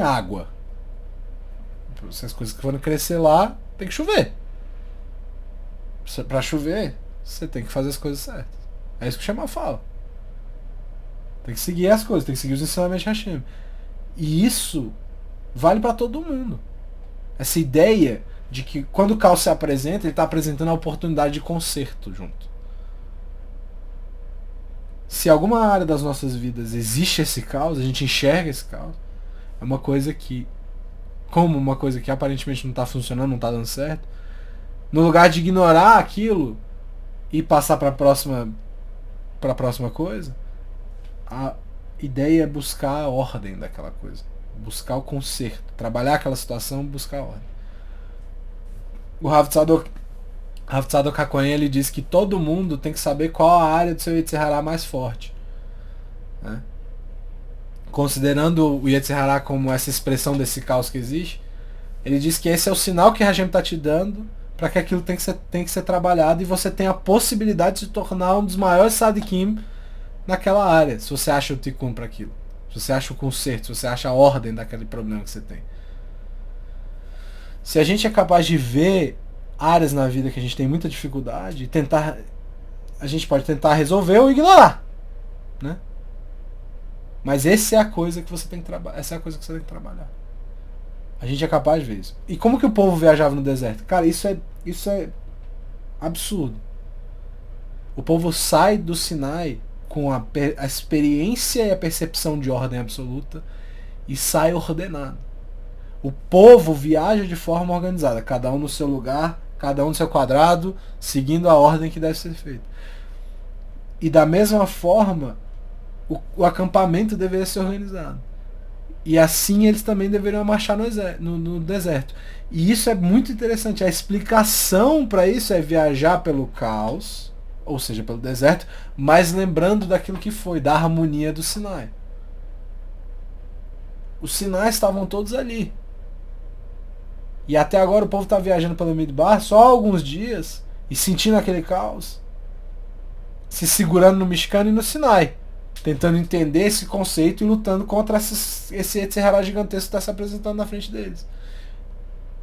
água. Se as coisas que forem crescer lá, tem que chover. Para chover, você tem que fazer as coisas certas. É isso que o Shema fala. Tem que seguir as coisas, tem que seguir os ensinamentos de Hashem. E isso vale para todo mundo. Essa ideia de que quando o caos se apresenta, ele está apresentando a oportunidade de conserto junto. Se alguma área das nossas vidas existe esse caos, a gente enxerga esse caos, é uma coisa que, como uma coisa que aparentemente não está funcionando, não está dando certo, no lugar de ignorar aquilo e passar para a próxima coisa, a ideia é buscar a ordem daquela coisa, buscar o conserto, trabalhar aquela situação, buscar a ordem. O Rav Tzadok HaKohen, ele diz que todo mundo tem que saber qual a área do seu Yetzer Hará mais forte, né? Considerando o Yetzer Hará como essa expressão desse caos que existe, ele diz que esse é o sinal que Hashem está te dando para que aquilo tem que ser trabalhado, e você tem a possibilidade de se tornar um dos maiores sadikim naquela área, se você acha o tikkun para aquilo. Se se você acha o conserto, se você acha a ordem daquele problema que você tem. Se a gente é capaz de ver áreas na vida que a gente tem muita dificuldade e tentar, a gente pode tentar resolver ou ignorar, né? Mas essa é a coisa que você tem que trabalhar. Essa é a coisa que você tem que trabalhar. A gente é capaz de ver isso. E como que o povo viajava no deserto? Cara, isso é absurdo. O povo sai do Sinai com a experiência e a percepção de ordem absoluta e sai ordenado. O povo viaja de forma organizada, cada um no seu lugar, cada um no seu quadrado, seguindo a ordem que deve ser feita. E da mesma forma, o acampamento deveria ser organizado. E assim eles também deveriam marchar no deserto. E isso é muito interessante. A explicação para isso é viajar pelo caos, ou seja, pelo deserto, mas lembrando daquilo que foi, da harmonia do Sinai. Os sinais estavam todos ali. E até agora o povo está viajando pelo Midbar só há alguns dias e sentindo aquele caos, se segurando no Mishkan e no Sinai, tentando entender esse conceito e lutando contra esse Yetzirah gigantesco que está se apresentando na frente deles.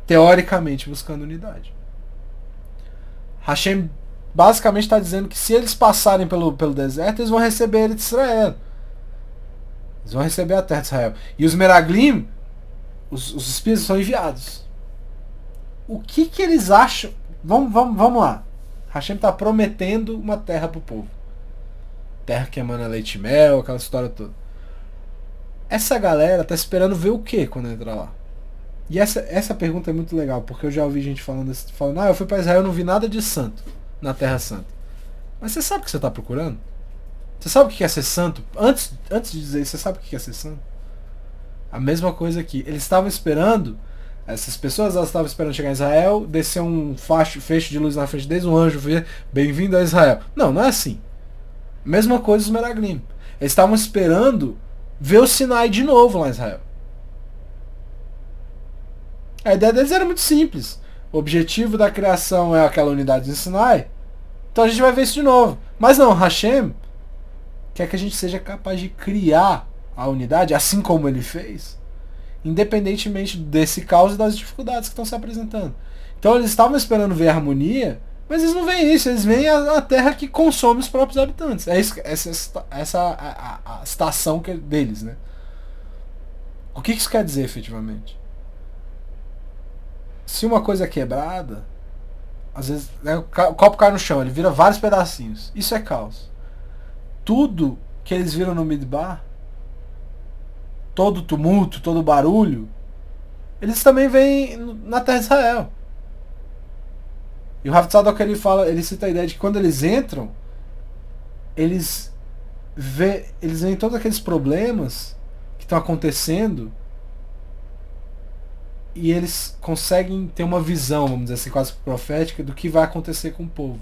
Teoricamente buscando unidade. Hashem basicamente está dizendo que se eles passarem pelo deserto, eles vão receber ele de Israel. Eles vão receber a terra de Israel. E os Meraglim, os espíritos, são enviados. O que eles acham? Vamos lá. Hashem está prometendo uma terra para o povo. Terra que emana leite e mel, aquela história toda. Essa galera está esperando ver o que quando entrar lá? E essa pergunta é muito legal, porque eu já ouvi gente falando eu fui para Israel e não vi nada de santo na Terra Santa. Mas você sabe o que você está procurando? Você sabe o que é ser santo? Antes de dizer isso, você sabe o que é ser santo? A mesma coisa aqui. Eles estavam esperando, essas pessoas elas estavam esperando chegar em Israel, descer um fecho de luz na frente deles, um anjo vir, bem-vindo a Israel. Não é assim. Mesma coisa os Meraglim. Eles estavam esperando ver o Sinai de novo lá em Israel. A ideia deles era muito simples. O objetivo da criação é aquela unidade de Sinai. Então a gente vai ver isso de novo. Mas não, Hashem quer que a gente seja capaz de criar a unidade, assim como ele fez, independentemente desse caos e das dificuldades que estão se apresentando. Então eles estavam esperando ver a harmonia, mas eles não veem isso, eles veem a terra que consome os próprios habitantes. É isso, a estação deles, né? O que isso quer dizer efetivamente? Se uma coisa é quebrada, às vezes o copo cai no chão, ele vira vários pedacinhos. Isso é caos. Tudo que eles viram no Midbar, todo tumulto, todo barulho, eles também veem na terra de Israel. E o Rav Tzadok ele cita a ideia de que quando eles entram, eles veem todos aqueles problemas que estão acontecendo e eles conseguem ter uma visão, vamos dizer assim, quase profética do que vai acontecer com o povo.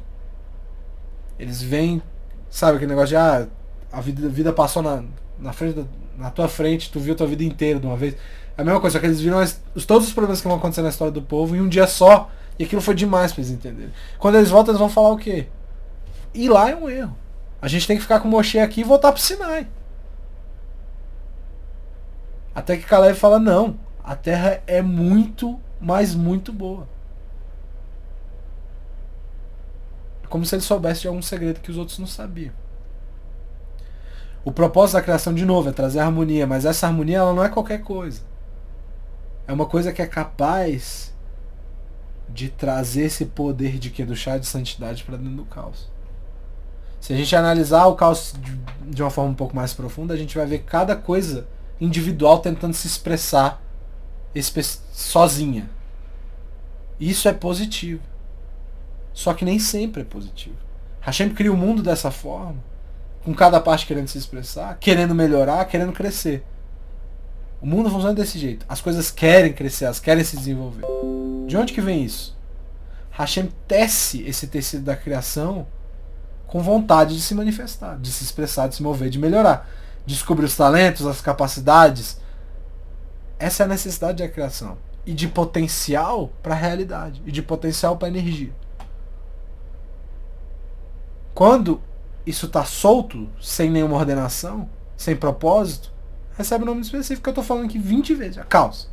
Eles veem, sabe aquele negócio de a vida passou na tua frente, tu viu a tua vida inteira de uma vez. É a mesma coisa, só que eles viram todos os problemas que vão acontecer na história do povo em um dia só, e aquilo foi demais para eles entenderem. Quando eles voltam, eles vão falar o quê? E lá é um erro. A gente tem que ficar com o Moshe aqui e voltar pro Sinai. Até que Caleb fala, não, a terra é muito, mas muito boa. É como se ele soubesse de algum segredo que os outros não sabiam. O propósito da criação, de novo, é trazer harmonia, mas essa harmonia ela não é qualquer coisa. É uma coisa que é capaz de trazer esse poder de Kedushá, de santidade, para dentro do caos. Se a gente analisar o caos de uma forma um pouco mais profunda, a gente vai ver cada coisa individual tentando se expressar sozinha. Isso é positivo. Só que nem sempre é positivo. Hashem cria o mundo dessa forma, com cada parte querendo se expressar, querendo melhorar, querendo crescer. O mundo funciona desse jeito. As coisas querem crescer, elas querem se desenvolver. De onde que vem isso? Hashem tece esse tecido da criação com vontade de se manifestar, de se expressar, de se mover, de melhorar. Descobrir os talentos, as capacidades. Essa é a necessidade da criação. E de potencial para a realidade. E de potencial para a energia. Quando isso está solto, sem nenhuma ordenação, sem propósito, recebe um nome específico que eu tô falando aqui 20 vezes. É caos.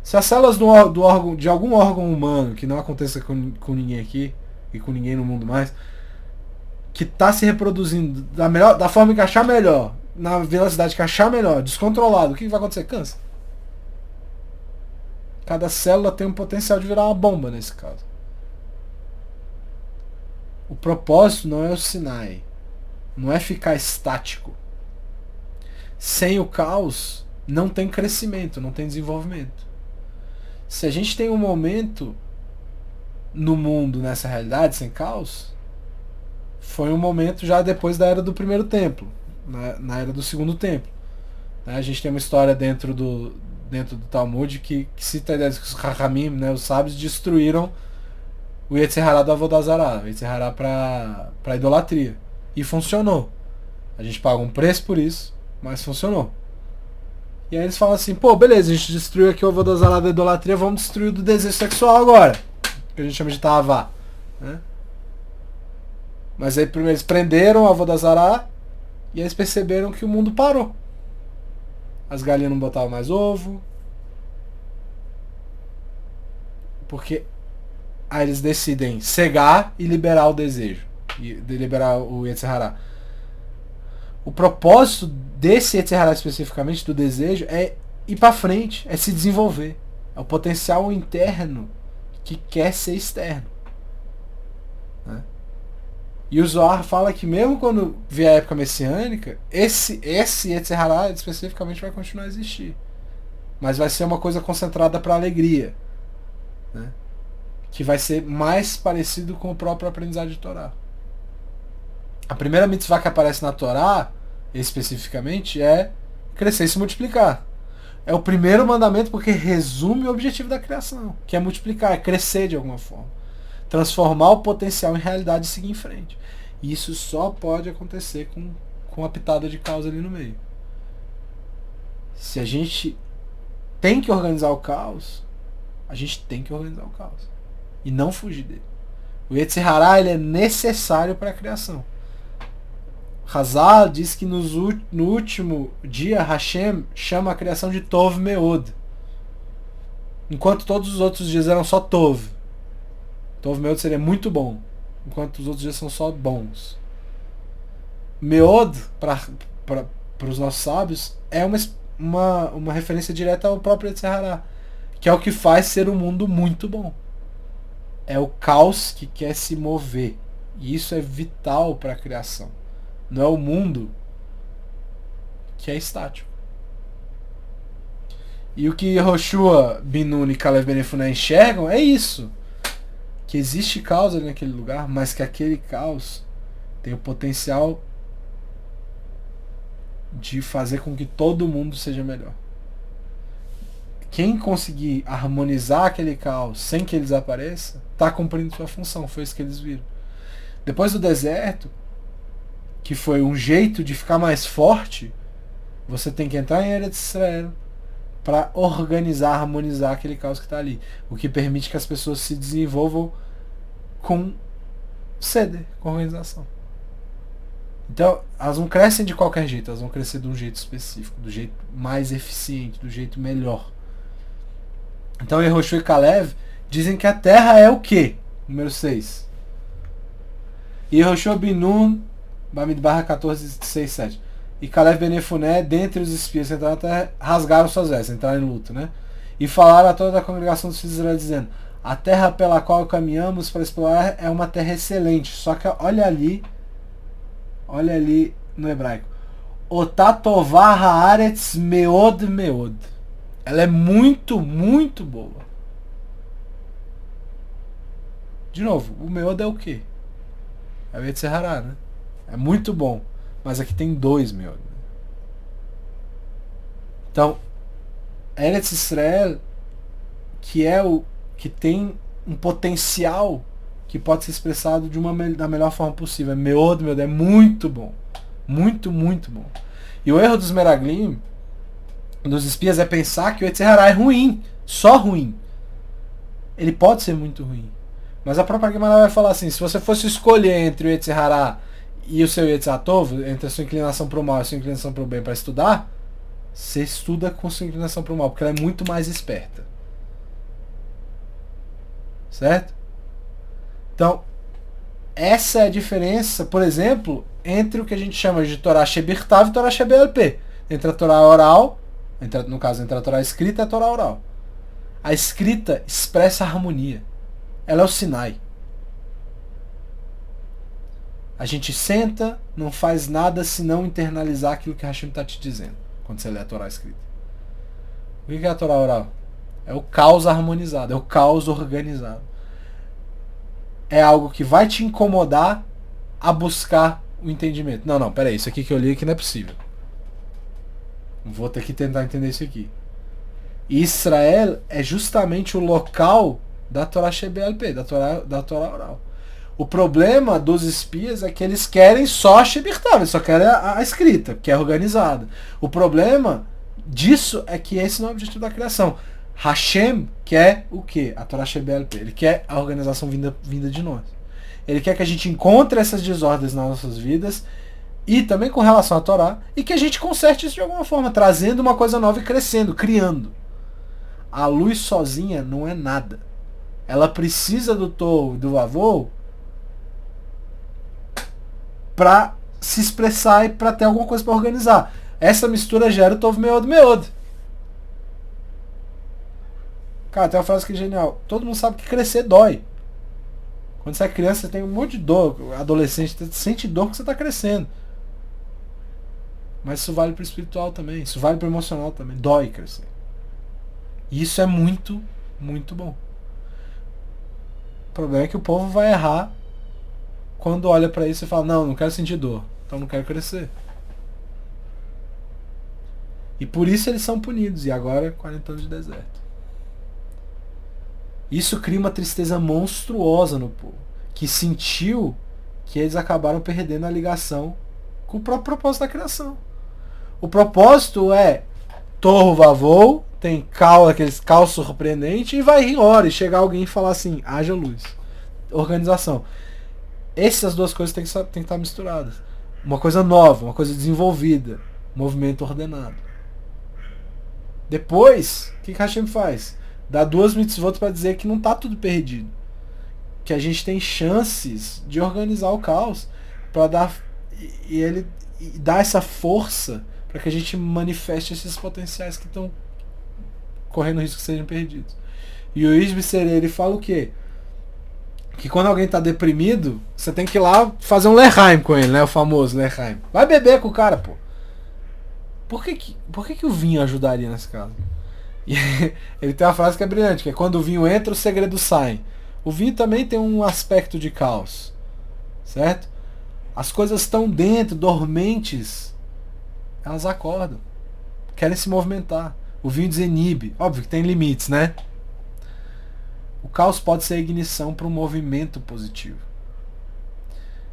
Se as células do órgão, de algum órgão humano, que não aconteça com ninguém aqui, e com ninguém no mundo mais, que tá se reproduzindo da forma que achar melhor, na velocidade que achar melhor, descontrolado, o que vai acontecer? Câncer. Cada célula tem um potencial de virar uma bomba nesse caso. O propósito não é o Sinai. Não é ficar estático. Sem o caos, não tem crescimento, não tem desenvolvimento. Se a gente tem um momento no mundo, nessa realidade, sem caos, foi um momento já depois da era do primeiro templo, na era do segundo templo. A gente tem uma história dentro do Talmud que cita a ideia de que os Rahamim, né, os sábios, destruíram o Yetzer Hará do Avodazará, o Yetzer Hará para idolatria. E funcionou. A gente paga um preço por isso, mas funcionou. E aí eles falam assim, pô, beleza, a gente destruiu aqui o Avodazará da idolatria, vamos destruir o do desejo sexual agora. Que a gente chama de Ta'avá. Né? Mas aí primeiro eles prenderam o Avodazará e aí eles perceberam que o mundo parou. As galinhas não botavam mais ovo. Porque aí eles decidem cegar e liberar o desejo. E liberar o Yetzer Hará. O propósito desse Yetzer Hará especificamente, do desejo, é ir pra frente, é se desenvolver. É o potencial interno que quer ser externo. Né? E o Zohar fala que mesmo quando vier a época messiânica, esse Yetzer Hará especificamente vai continuar a existir. Mas vai ser uma coisa concentrada para alegria. Né? Que vai ser mais parecido com o próprio aprendizado de Torá. A primeira mitzvah que aparece na Torá, especificamente, é crescer e se multiplicar. É o primeiro mandamento porque resume o objetivo da criação, que é multiplicar, é crescer de alguma forma. Transformar o potencial em realidade e seguir em frente. E isso só pode acontecer com a pitada de caos ali no meio. Se a gente tem que organizar o caos, a gente tem que organizar o caos. E não fugir dele. O Yetzer Hará, ele é necessário para a criação. Hazal diz que no último dia Hashem chama a criação de Tov Meod. Enquanto todos os outros dias eram só Tov. Tov Meod seria muito bom. Enquanto os outros dias são só bons. Meod, para os nossos sábios, é uma referência direta ao próprio Yetzer Hará, que é o que faz ser um mundo muito bom. É o caos que quer se mover. E isso é vital para a criação. Não é o mundo que é estático. E o que Yehoshua, Ben Nun e Caleb Ben Yefuneh enxergam é isso. Que existe caos ali naquele lugar, mas que aquele caos tem o potencial de fazer com que todo mundo seja melhor. Quem conseguir harmonizar aquele caos sem que ele desapareça, está cumprindo sua função. Foi isso que eles viram. Depois do deserto, que foi um jeito de ficar mais forte, você tem que entrar em Eretz Israel para organizar, harmonizar aquele caos que está ali. O que permite que as pessoas se desenvolvam com ceder, com organização. Então, elas não crescem de qualquer jeito, elas vão crescer de um jeito específico, do jeito mais eficiente, do jeito melhor. Então, Yehoshua e Caleb dizem que a terra é o quê? Número 6. Yehoshua Ben Nun, Bamidbar 14, 6, 7. E Caleb Ben Yefuneh, dentre os espias que entraram na terra, rasgaram suas vestes, entraram em luto, né? E falaram a toda a congregação dos filhos de Israel, dizendo: a terra pela qual caminhamos para explorar é uma terra excelente. Só que olha ali no hebraico. Otatová haaretz meod meod. Ela é muito, muito boa. De novo, o meod é o quê? É o Yetzer Hará, né? É muito bom. Mas aqui tem 2 meod. Então, Eretz Israel, que é o que tem um potencial que pode ser expressado da melhor forma possível. É meod, meod, é muito bom. Muito, muito bom. E o erro dos Meraglim, dos espias, é pensar que o Yetzer Hará é ruim. Só ruim. Ele pode ser muito ruim. Mas a própria Gemara vai falar assim: se você fosse escolher entre o Yetzer Hará e o seu Yetzer Tov, entre a sua inclinação para o mal e a sua inclinação para o bem para estudar, você estuda com sua inclinação para o mal, porque ela é muito mais esperta. Certo? Então, essa é a diferença, por exemplo, entre o que a gente chama de Torá Shebirtav e Torá Shebelp. Entre a Torá oral, no caso, entre a Torá escrita e a Torá oral. A escrita expressa a harmonia. Ela é o Sinai. A gente senta, não faz nada senão internalizar aquilo que Hashem está te dizendo, quando você lê a Torá escrita. O que é a Torá oral? É o caos harmonizado, é o caos organizado. É algo que vai te incomodar a buscar o entendimento. Não, peraí, isso aqui que eu li aqui não é possível. Vou ter que tentar entender isso aqui. E Israel é justamente o local da Torá Shebelp, da Torá oral. O problema dos espias é que eles querem só a Shebirtav, eles só querem a escrita, que é organizada. O problema disso é que esse não é o objetivo da criação. Hashem quer o quê? A Torá Shebelp. Ele quer a organização vinda de nós. Ele quer que a gente encontre essas desordens nas nossas vidas, e também com relação à Torá, e que a gente conserte isso de alguma forma, trazendo uma coisa nova e crescendo, criando. A luz sozinha não é nada. Ela precisa do Tohu e do Vavou para se expressar e para ter alguma coisa para organizar. Essa mistura gera o Tov Meod Meod. Cara, tem uma frase que é genial. Todo mundo sabe que crescer dói. Quando você é criança, você tem um monte de dor. Adolescente, você sente dor porque você está crescendo. Mas isso vale para o espiritual também. Isso vale para o emocional também. Dói crescer. E isso é muito, muito bom. O problema é que o povo vai errar quando olha para isso e fala, não quero sentir dor, então não quero crescer. E por isso eles são punidos, e agora 40 anos de deserto. Isso cria uma tristeza monstruosa no povo, que sentiu que eles acabaram perdendo a ligação com o próprio propósito da criação. O propósito é Tohu Vavou, tem aqueles caos surpreendente, e vai embora, e chegar alguém e falar assim, haja luz. Organização. Essas duas coisas têm que estar misturadas. Uma coisa nova, uma coisa desenvolvida. Movimento ordenado. Depois, o que Hashem faz? Dá 2 mitzvot para dizer que não está tudo perdido. Que a gente tem chances de organizar o caos. Para dar. E ele dá essa força para que a gente manifeste esses potenciais que estão correndo risco de serem perdidos. E o Isbi Serê, ele fala o quê? Que quando alguém tá deprimido, você tem que ir lá fazer um Lechaim com ele, né? O famoso Lechaim. Vai beber com o cara, pô. Por que o vinho ajudaria nesse caso? E ele tem uma frase que é brilhante, que é quando o vinho entra, os segredos saem. O vinho também tem um aspecto de caos. Certo? As coisas estão dentro, dormentes. Elas acordam. Querem se movimentar. O vinho desinibe. Óbvio que tem limites, né? O caos pode ser a ignição para um movimento positivo.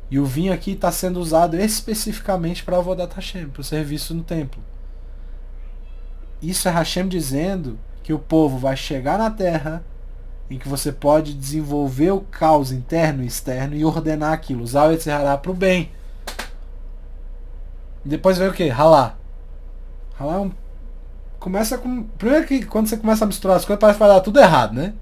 E o vinho aqui está sendo usado especificamente para Avodat Hashem, para o serviço no templo. Isso é Hashem dizendo que o povo vai chegar na terra em que você pode desenvolver o caos interno e externo e ordenar aquilo, usar o Yetzirah para o bem. E depois vem o que? Halá. Halá começa com... Primeiro que quando você começa a misturar as coisas parece que vai dar tudo errado, né?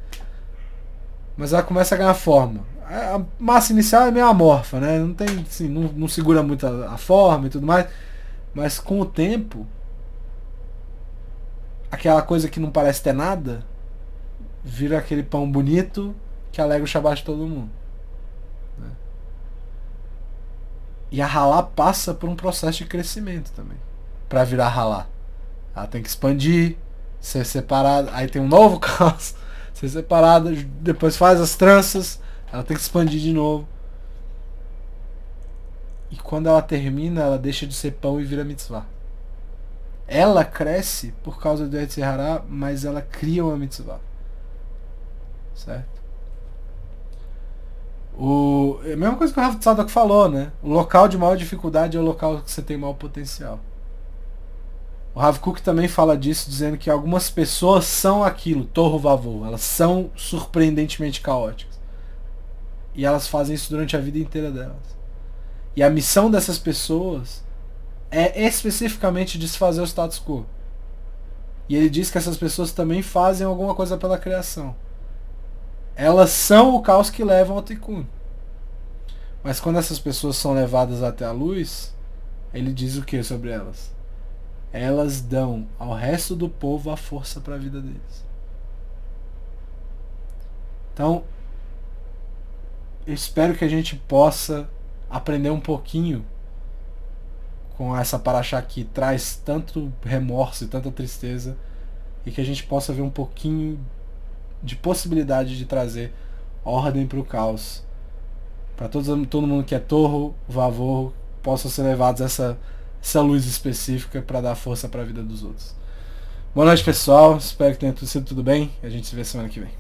Mas ela começa a ganhar forma. A massa inicial é meio amorfa, né? Não tem, assim, não segura muito a forma e tudo mais. Mas com o tempo, aquela coisa que não parece ter nada vira aquele pão bonito que alegra o Shabbat de todo mundo. Né? E a Halá passa por um processo de crescimento também. Para virar Halá. Ela tem que expandir, ser separada. Aí tem um novo caos. Ser separada, depois faz as tranças, ela tem que expandir de novo. E quando ela termina, ela deixa de ser pão e vira mitzvah. Ela cresce por causa do Yetzirah, mas ela cria uma mitzvah. Certo? É a mesma coisa que o Rav Tzadok falou, né? O local de maior dificuldade é o local que você tem maior potencial. O Rav Kook também fala disso, dizendo que algumas pessoas são aquilo, Tohu Vavou. Elas são surpreendentemente caóticas. E elas fazem isso durante a vida inteira delas. E a missão dessas pessoas é especificamente desfazer o status quo. E ele diz que essas pessoas também fazem alguma coisa pela criação. Elas são o caos que levam ao Tikkun. Mas quando essas pessoas são levadas até a luz, ele diz o que sobre elas? Elas dão ao resto do povo a força para a vida deles. Então, eu espero que a gente possa aprender um pouquinho com essa paraxá que traz tanto remorso e tanta tristeza, e que a gente possa ver um pouquinho de possibilidade de trazer ordem para o caos, para todo mundo que é torro, vavor, possam ser levados a essa luz específica para dar força para a vida dos outros. Boa noite, pessoal. Espero que tenha sido tudo bem. A gente se vê semana que vem.